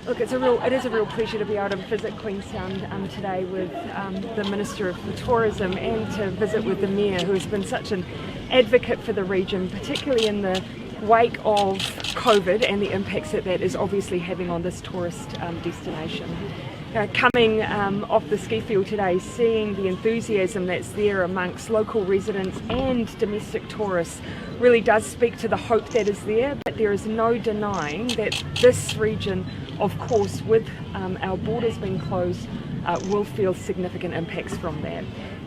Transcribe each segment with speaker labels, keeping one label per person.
Speaker 1: Look, it is a real pleasure to be able to visit Queenstown today with the Minister for Tourism, and to visit with the Mayor, who has been such an advocate for the region, particularly in the wake of COVID and the impacts that is obviously having on this tourist destination. Coming off the ski field today, seeing the enthusiasm that's there amongst local residents and domestic tourists really does speak to the hope that is there, but there is no denying that this region, of course, with our borders being closed, will feel significant impacts from that.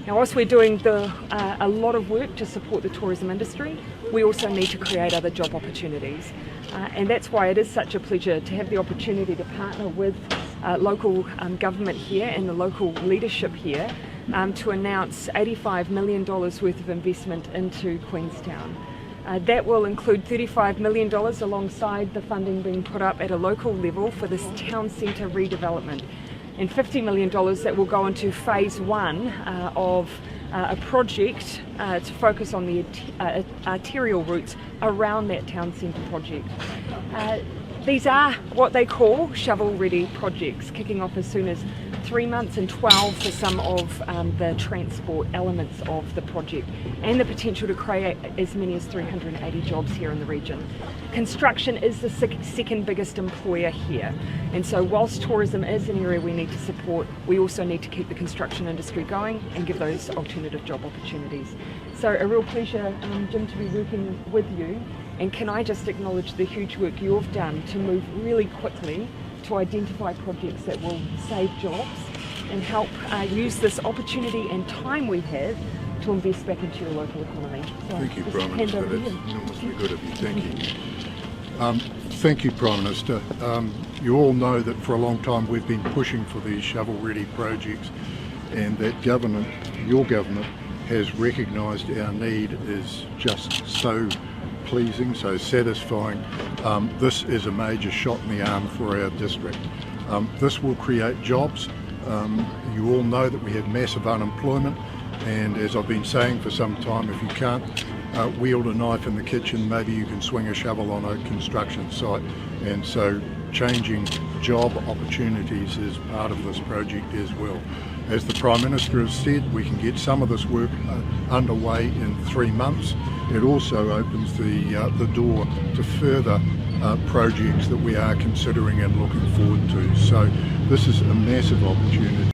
Speaker 1: Now, whilst we're doing a lot of work to support the tourism industry, we also need to create other job opportunities. And that's why it is such a pleasure to have the opportunity to partner with local government here and the local leadership here to announce $85 million worth of investment into Queenstown. That will include $35 million alongside the funding being put up at a local level for this town centre redevelopment, and $50 million that will go into phase one of a project to focus on the arterial routes around that town centre project. These are what they call shovel-ready projects, kicking off as soon as 3 months and 12 for some of the transport elements of the project, and the potential to create as many as 380 jobs here in the region. Construction is the second biggest employer here, and so whilst tourism is an area we need to support, we also need to keep the construction industry going and give those alternative job opportunities. So a real pleasure, Jim, to be working with you. And can I just acknowledge the huge work you've done to move really quickly to identify projects that will save jobs and help use this opportunity and time we have to invest back into your local economy. So
Speaker 2: thank you, Prime Minister. That's enormously good of you. Thank you. Thank you, Prime Minister. You all know that for a long time we've been pushing for these shovel-ready projects, and that government, your government, has recognised our need is just so pleasing, so satisfying. This is a major shot in the arm for our district. This will create jobs. You all know that we have massive unemployment, and as I've been saying for some time, if you can't wield a knife in the kitchen, maybe you can swing a shovel on a construction site. And so changing job opportunities is part of this project as well. As the Prime Minister has said, we can get some of this work underway in 3 months. It also opens the door to further projects that we are considering and looking forward to. So this is a massive opportunity,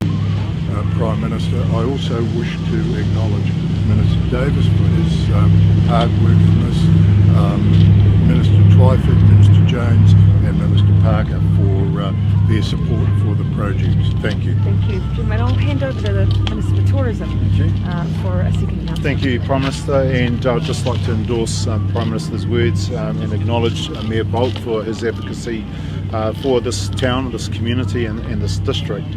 Speaker 2: Prime Minister. I also wish to acknowledge Minister Davis for his hard work in this, Minister Twyford, Minister Jones and Minister Parker for their support for the projects. Thank you.
Speaker 1: Thank you, Jim. And I'll hand over to the Minister for Tourism for a second announcement.
Speaker 3: Thank you, Prime Minister, and I'd just like to endorse Prime Minister's words and acknowledge Mayor Bolt for his advocacy for this town, this community and this district.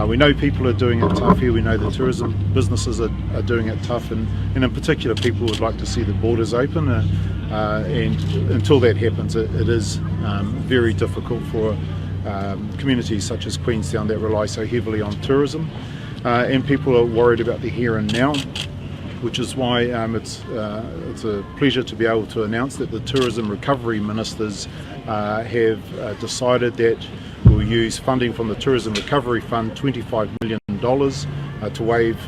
Speaker 3: We know people are doing it tough here. We know the tourism businesses are doing it tough, and in particular people would like to see the borders open, and until that happens it is very difficult for communities such as Queenstown that rely so heavily on tourism, and people are worried about the here and now, which is why it's a pleasure to be able to announce that the Tourism Recovery Ministers have decided that we'll use funding from the Tourism Recovery Fund, $25 million, to waive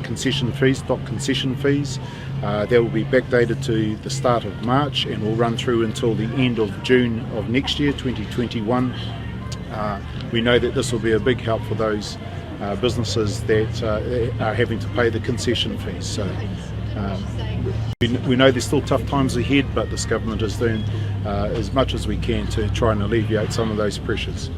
Speaker 3: concession fees, dock concession fees. That will be backdated to the start of March and will run through until the end of June of next year, 2021. We know that this will be a big help for those businesses that are having to pay the concession fees. So we know there's still tough times ahead, but this government is doing as much as we can to try and alleviate some of those pressures.